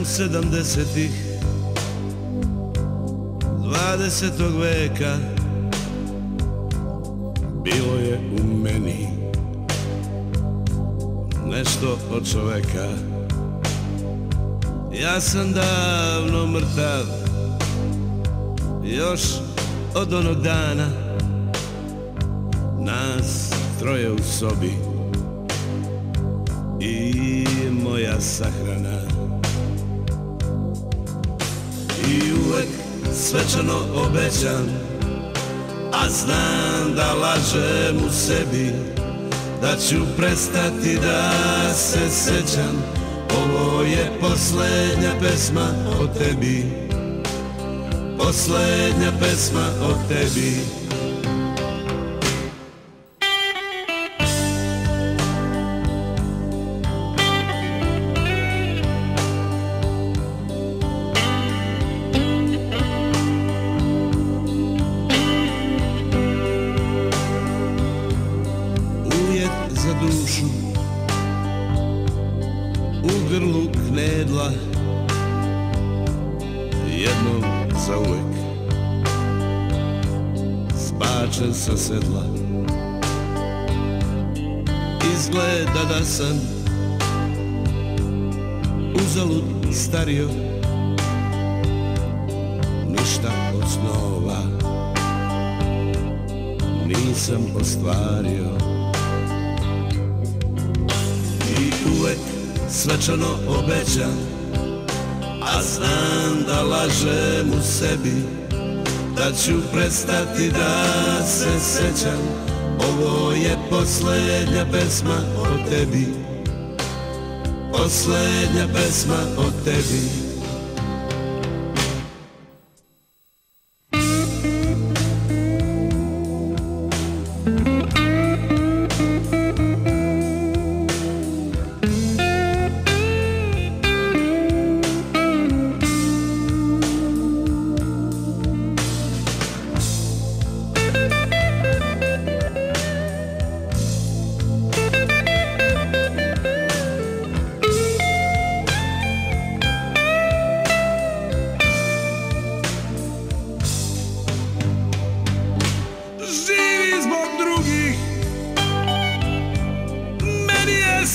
Krajem 70-ih 20. veka bilo je u meni nešto od čoveka. Ja sam davno mrtav, još od onog dana, nas troje u sobi i moja sahrana. I uvek svečano obećam, a znam da lažem u sebi, da ću prestati da se sećam. Ovo je poslednja pesma o tebi, poslednja pesma o tebi. Za dušu u grlu knedla, jednom zauvek zbačen sa sedla. Izgleda da sam uzalud stario, ništa od snova nisam ostvario. Uvek svečano obećam, a znam da lažem u sebi, da ću prestati da se sećam. Ovo je poslednja pesma o tebi, poslednja pesma o tebi.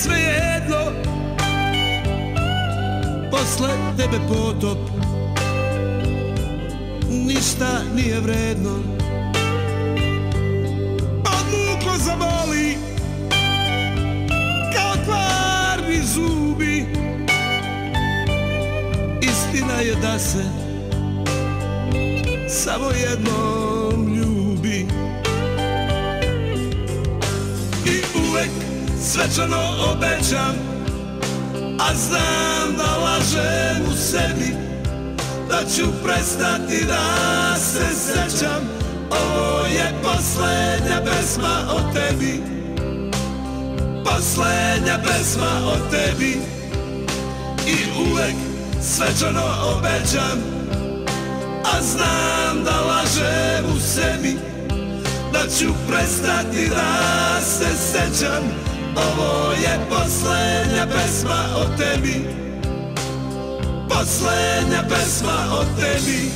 Svejedno, posle tebe potop, ništa nije vredno. Odmuklo zaboli kao kvarni zubi. Istina je da se samo jednom ljubi. I uvek svečano obećam, a znam da lažem u sebi, da ću prestati da se sećam. Ovo je poslednja pesma o tebi, poslednja pesma o tebi. I uvek svečano obećam, a znam da lažem u sebi, da ću prestati da se sećam. Ovo je poslednja pesma o tebi, poslednja pesma o tebi.